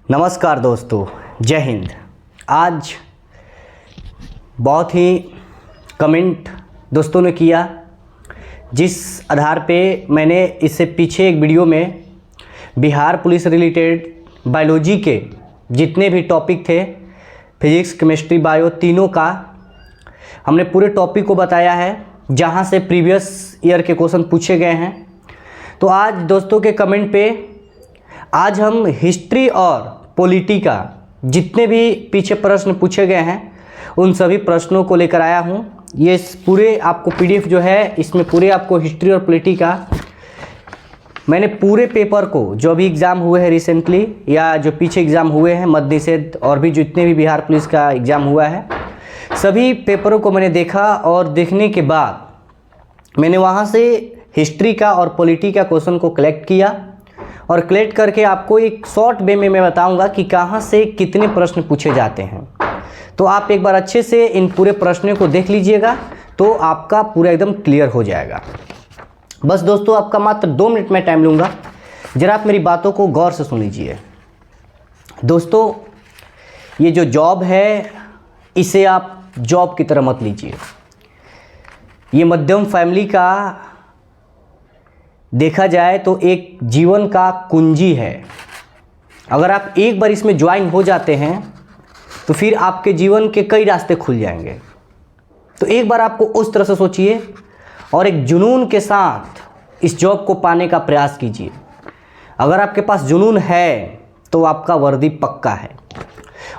नमस्कार दोस्तों, जय हिंद। आज बहुत ही कमेंट दोस्तों ने किया, जिस आधार पे मैंने इससे पीछे एक वीडियो में बिहार पुलिस रिलेटेड बायोलॉजी के जितने भी टॉपिक थे, फिजिक्स, केमिस्ट्री, बायो, तीनों का हमने पूरे टॉपिक को बताया है, जहां से प्रीवियस ईयर के क्वेश्चन पूछे गए हैं। तो आज दोस्तों के कमेंट पे आज हम हिस्ट्री और पॉलिटी का जितने भी पीछे प्रश्न पूछे गए हैं उन सभी प्रश्नों को लेकर आया हूं। ये पूरे आपको पीडीएफ जो है, इसमें पूरे आपको हिस्ट्री और पॉलिटी का मैंने पूरे पेपर को, जो अभी एग्ज़ाम हुए हैं रिसेंटली या जो पीछे एग्ज़ाम हुए हैं मद्य निषेध और भी जितने भी बिहार पुलिस का एग्ज़ाम हुआ है, सभी पेपरों को मैंने देखा और देखने के बाद मैंने वहाँ से हिस्ट्री का और पॉलिटी का क्वेश्चन को कलेक्ट किया और कलेक्ट करके आपको एक शॉर्ट वे में मैं बताऊंगा कि कहाँ से कितने प्रश्न पूछे जाते हैं। तो आप एक बार अच्छे से इन पूरे प्रश्नों को देख लीजिएगा तो आपका पूरा एकदम क्लियर हो जाएगा। बस दोस्तों, आपका मात्र 2 मिनट में टाइम लूँगा, ज़रा आप मेरी बातों को गौर से सुन लीजिए। दोस्तों, ये जो जॉब है इसे आप जॉब की तरह मत लीजिए। ये मध्यम फैमिली का देखा जाए तो एक जीवन का कुंजी है। अगर आप एक बार इसमें ज्वाइन हो जाते हैं तो फिर आपके जीवन के कई रास्ते खुल जाएंगे। तो एक बार आपको उस तरह से सोचिए और एक जुनून के साथ इस जॉब को पाने का प्रयास कीजिए। अगर आपके पास जुनून है तो आपका वर्दी पक्का है।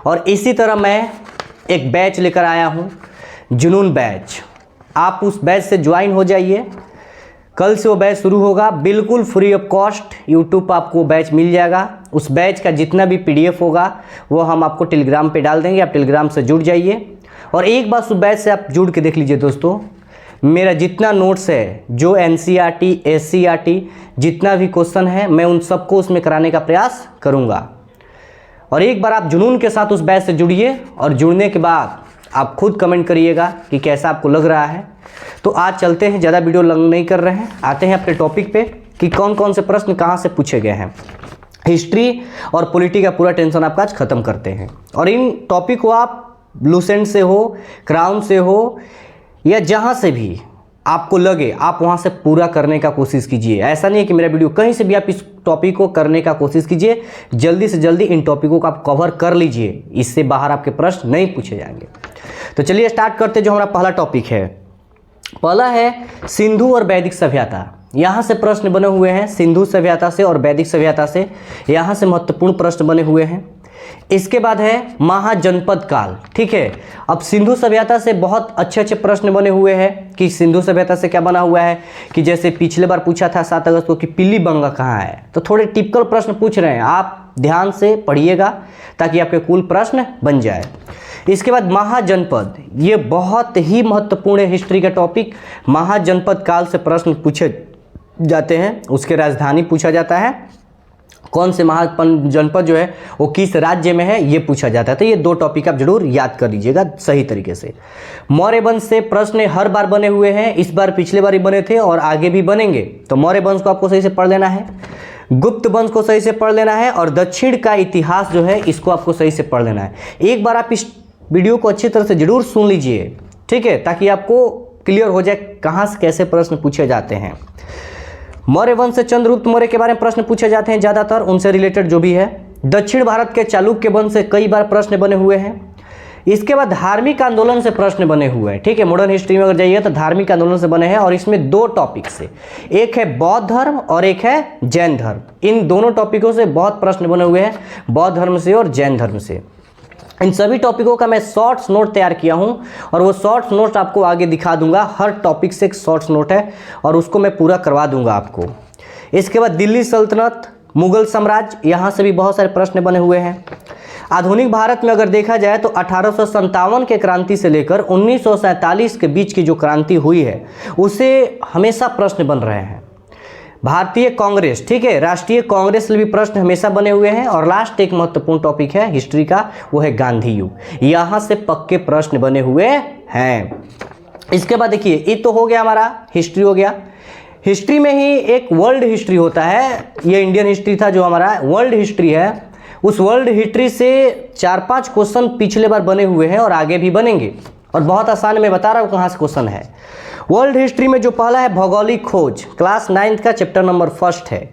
और इसी तरह मैं एक बैच लेकर आया हूँ, जुनून बैच। आप उस बैच से ज्वाइन हो जाइए। कल से वो बैच शुरू होगा, बिल्कुल फ्री ऑफ कॉस्ट। यूट्यूब पर आपको वो बैच मिल जाएगा। उस बैच का जितना भी पीडीएफ होगा वो हम आपको टेलीग्राम पे डाल देंगे। आप टेलीग्राम से जुड़ जाइए और एक बार उस बैच से आप जुड़ के देख लीजिए। दोस्तों, मेरा जितना नोट्स है, जो एनसीईआरटी, एससीईआरटी जितना भी क्वेश्चन है, मैं उन सबको उसमें कराने का प्रयास करूँगा। और एक बार आप जुनून के साथ उस बैच से जुड़िए और जुड़ने के बाद आप खुद कमेंट करिएगा कि कैसा आपको लग रहा है। तो आज चलते हैं, ज़्यादा वीडियो लंग नहीं कर रहे हैं, आते हैं अपने टॉपिक पे कि कौन कौन से प्रश्न कहाँ से पूछे गए हैं। हिस्ट्री और पॉलिटी का पूरा टेंशन आपका आज खत्म करते हैं। और इन टॉपिक को आप लूसेंट से हो, क्राउन से हो या जहाँ से भी आपको लगे, आप वहाँ से पूरा करने का कोशिश कीजिए। ऐसा नहीं है कि मेरा वीडियो कहीं से भी आप इस टॉपिक को करने का कोशिश कीजिए। जल्दी से जल्दी इन टॉपिकों को आप कवर कर लीजिए, इससे बाहर आपके प्रश्न नहीं पूछे जाएंगे। तो चलिए स्टार्ट करते। जो हमारा पहला टॉपिक है, पहला है सिंधु और वैदिक सभ्यता। यहाँ से प्रश्न बने हुए हैं, सिंधु सभ्यता से और वैदिक सभ्यता से यहाँ से महत्वपूर्ण प्रश्न बने हुए हैं। इसके बाद है महाजनपद काल। ठीक है, अब सिंधु सभ्यता से बहुत अच्छे अच्छे प्रश्न बने हुए हैं कि सिंधु सभ्यता से क्या बना हुआ है, कि जैसे पिछले बार पूछा था 7 अगस्त को कि पिलीबंगा कहाँ है। तो थोड़े टिपिकल प्रश्न पूछ रहे हैं, आप ध्यान से पढ़िएगा ताकि आपके कुल प्रश्न बन जाए। इसके बाद महाजनपद, ये बहुत ही महत्वपूर्ण है हिस्ट्री का टॉपिक। महाजनपद काल से प्रश्न पूछे जाते हैं। उसके राजधानी पूछा जाता है, कौन से महाजनपद जो है वो किस राज्य में है, ये पूछा जाता है। तो ये 2 टॉपिक आप जरूर याद कर लीजिएगा सही तरीके से। मौर्य वंश से प्रश्न हर बार बने हुए हैं, इस बार पिछले बार ही बने थे और आगे भी बनेंगे। तो मौर्य वंश को आपको सही से पढ़ लेना है, गुप्त वंश को सही से पढ़ लेना है और दक्षिण का इतिहास जो है इसको आपको सही से पढ़ लेना है। एक बार आप इस वीडियो को अच्छी तरह से जरूर सुन लीजिए, ठीक है, ताकि आपको क्लियर हो जाए कहाँ से कैसे प्रश्न पूछे जाते हैं। मौर्य वंश से चंद्रगुप्त मौर्य के बारे में प्रश्न पूछे जाते हैं ज़्यादातर, उनसे रिलेटेड जो भी है। दक्षिण भारत के चालुक्य वंश से कई बार प्रश्न बने हुए हैं। इसके बाद धार्मिक आंदोलन से प्रश्न बने हुए हैं। ठीक है, मॉडर्न हिस्ट्री में अगर जाइए तो धार्मिक आंदोलन से बने हैं और इसमें 2 टॉपिक से, एक है बौद्ध धर्म और एक है जैन धर्म। इन दोनों टॉपिकों से बहुत प्रश्न बने हुए हैं, बौद्ध धर्म से और जैन धर्म से। इन सभी टॉपिकों का मैं शॉर्ट्स नोट तैयार किया हूं और वो शॉर्ट्स नोट आपको आगे दिखा दूंगा। हर टॉपिक से एक शॉर्ट्स नोट है और उसको मैं पूरा करवा दूंगा आपको। इसके बाद दिल्ली सल्तनत, मुगल साम्राज्य, यहाँ से भी बहुत सारे प्रश्न बने हुए हैं। आधुनिक भारत में अगर देखा जाए तो 1857 के क्रांति से लेकर 1947 के बीच की जो क्रांति हुई है उससे हमेशा प्रश्न बन रहे हैं। भारतीय कांग्रेस, ठीक है, राष्ट्रीय कांग्रेस से भी प्रश्न हमेशा बने हुए हैं। और लास्ट एक महत्वपूर्ण टॉपिक है हिस्ट्री का, वो है गांधी युग। यहाँ से पक्के प्रश्न बने हुए हैं। इसके बाद देखिए, ये तो हो गया हमारा हिस्ट्री हो गया। हिस्ट्री में ही एक वर्ल्ड हिस्ट्री होता है, ये इंडियन हिस्ट्री था, जो हमारा वर्ल्ड हिस्ट्री है उस वर्ल्ड हिस्ट्री से 4-5 क्वेश्चन पिछले बार बने हुए हैं और आगे भी बनेंगे, और बहुत आसान मैं बता रहा हूँ कहाँ से क्वेश्चन है। वर्ल्ड हिस्ट्री में जो पहला है भौगोलिक खोज, क्लास 9th का चैप्टर नंबर 1 है।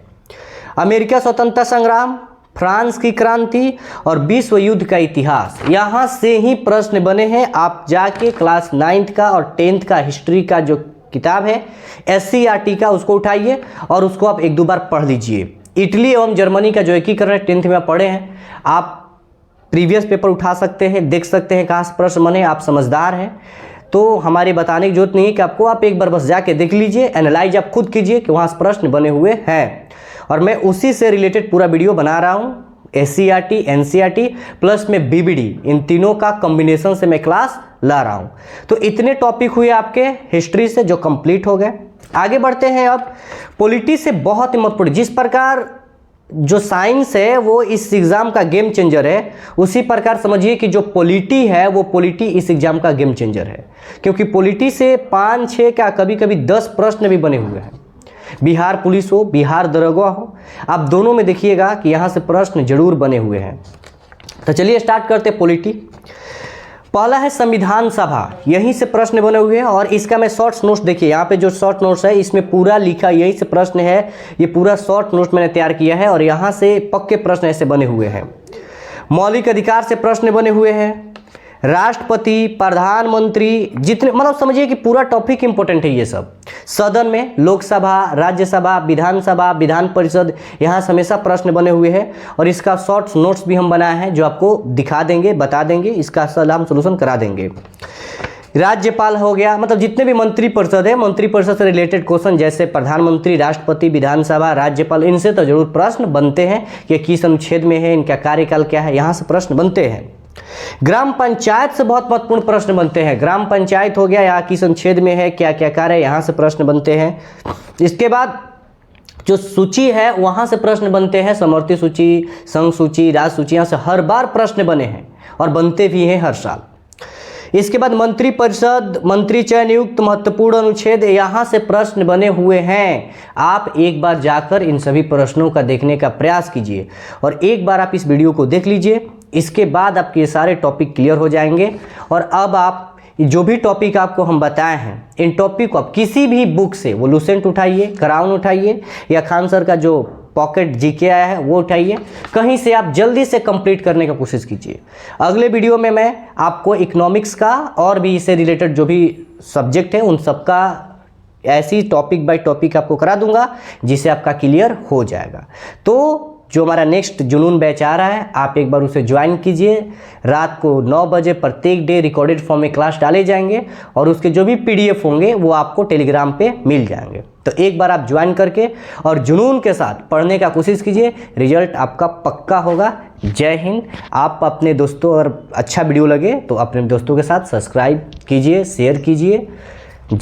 अमेरिका स्वतंत्रता संग्राम, फ्रांस की क्रांति और विश्व युद्ध का इतिहास, यहाँ से ही प्रश्न बने हैं। आप जाके क्लास 9th का और 10th का हिस्ट्री का जो किताब है SCERT का, उसको उठाइए और उसको आप 1-2 बार पढ़ लीजिए। इटली एवं जर्मनी का जो एकीकरण 10th में आप पढ़े हैं, आप प्रीवियस पेपर उठा सकते हैं, देख सकते हैं कहाँ से प्रश्न बने। आप समझदार हैं तो हमारे बताने की जरूरत नहीं है कि आपको, आप एक बार बस जाके देख लीजिए, एनालाइज आप खुद कीजिए कि वहाँ से प्रश्न बने हुए हैं। और मैं उसी से रिलेटेड पूरा वीडियो बना रहा हूँ। SCERT, NCERT प्लस में BBD, इन तीनों का कॉम्बिनेशन से मैं क्लास ला रहा हूँ। तो इतने टॉपिक हुए आपके हिस्ट्री से जो कंप्लीट हो गए। आगे बढ़ते हैं अब पॉलिटी से। बहुत ही महत्वपूर्ण, जिस प्रकार जो साइंस है वो इस एग्ज़ाम का गेम चेंजर है, उसी प्रकार समझिए कि जो पॉलिटी है वो पॉलिटी इस एग्ज़ाम का गेम चेंजर है। क्योंकि पॉलिटी से 5-6 का कभी कभी 10 प्रश्न भी बने हुए हैं। बिहार पुलिस हो, बिहार दरोगा हो, आप दोनों में देखिएगा कि यहाँ से प्रश्न जरूर बने हुए हैं। तो चलिए स्टार्ट करते पॉलिटी। पहला है संविधान सभा, यहीं से प्रश्न बने हुए हैं और इसका मैं शॉर्ट नोट्स, देखिए यहाँ पे जो शॉर्ट नोट्स है इसमें पूरा लिखा, यहीं से प्रश्न है, ये पूरा शॉर्ट नोट्स मैंने तैयार किया है और यहाँ से पक्के प्रश्न ऐसे बने हुए हैं। मौलिक अधिकार से प्रश्न बने हुए हैं, राष्ट्रपति, प्रधानमंत्री, जितने मतलब समझिए कि पूरा टॉपिक इंपॉर्टेंट है ये सब। सदन में लोकसभा, राज्यसभा, विधानसभा, विधान परिषद, यहाँ से हमेशा प्रश्न बने हुए हैं और इसका शॉर्ट नोट्स भी हम बनाए हैं जो आपको दिखा देंगे, बता देंगे, इसका सलाह हम सोल्यूशन करा देंगे। राज्यपाल हो गया, मतलब जितने भी मंत्रिपरिषद है, मंत्रिपरिषद से रिलेटेड क्वेश्चन जैसे प्रधानमंत्री, राष्ट्रपति, विधानसभा, राज्यपाल, इनसे तो जरूर प्रश्न बनते हैं कि किस अनुच्छेद में है, इनका कार्यकाल क्या है, यहाँ से प्रश्न बनते हैं। ग्राम पंचायत से बहुत महत्वपूर्ण प्रश्न बनते हैं। ग्राम पंचायत हो गया, यहाँ किस अनुच्छेद में है, क्या क्या कार्य है, यहाँ से प्रश्न बनते हैं। इसके बाद जो सूची है वहाँ से प्रश्न बनते हैं, समवर्ती सूची, संघ सूची, राज्य सूची, यहाँ से हर बार प्रश्न बने हैं और बनते भी हैं हर साल। इसके बाद मंत्रिपरिषद, मंत्री चयन युक्त महत्वपूर्ण अनुच्छेद, यहाँ से प्रश्न बने हुए हैं। आप एक बार जाकर इन सभी प्रश्नों का देखने का प्रयास कीजिए और एक बार आप इस वीडियो को देख लीजिए, इसके बाद आपके ये सारे टॉपिक क्लियर हो जाएंगे। और अब आप जो भी टॉपिक आपको हम बताए हैं, इन टॉपिक को आप किसी भी बुक से, वो लुसेंट उठाइए, क्राउन उठाइए या खान सर का जो पॉकेट जीके आया है वो उठाइए, कहीं से आप जल्दी से कंप्लीट करने की कोशिश कीजिए। अगले वीडियो में मैं आपको इकोनॉमिक्स का और भी इससे रिलेटेड जो भी सब्जेक्ट है उन सबका ऐसी टॉपिक बाय टॉपिक आपको करा दूंगा जिससे आपका क्लियर हो जाएगा। तो जो हमारा नेक्स्ट जुनून बैच आ रहा है, आप एक बार उसे ज्वाइन कीजिए। रात को 9 बजे प्रत्येक डे रिकॉर्डेड फॉर्म में क्लास डाले जाएंगे और उसके जो भी PDF होंगे वो आपको टेलीग्राम पे मिल जाएंगे। तो एक बार आप ज्वाइन करके और जुनून के साथ पढ़ने का कोशिश कीजिए, रिजल्ट आपका पक्का होगा। जय हिंद। आप अपने दोस्तों, अगर अच्छा वीडियो लगे तो अपने दोस्तों के साथ सब्सक्राइब कीजिए, शेयर कीजिए।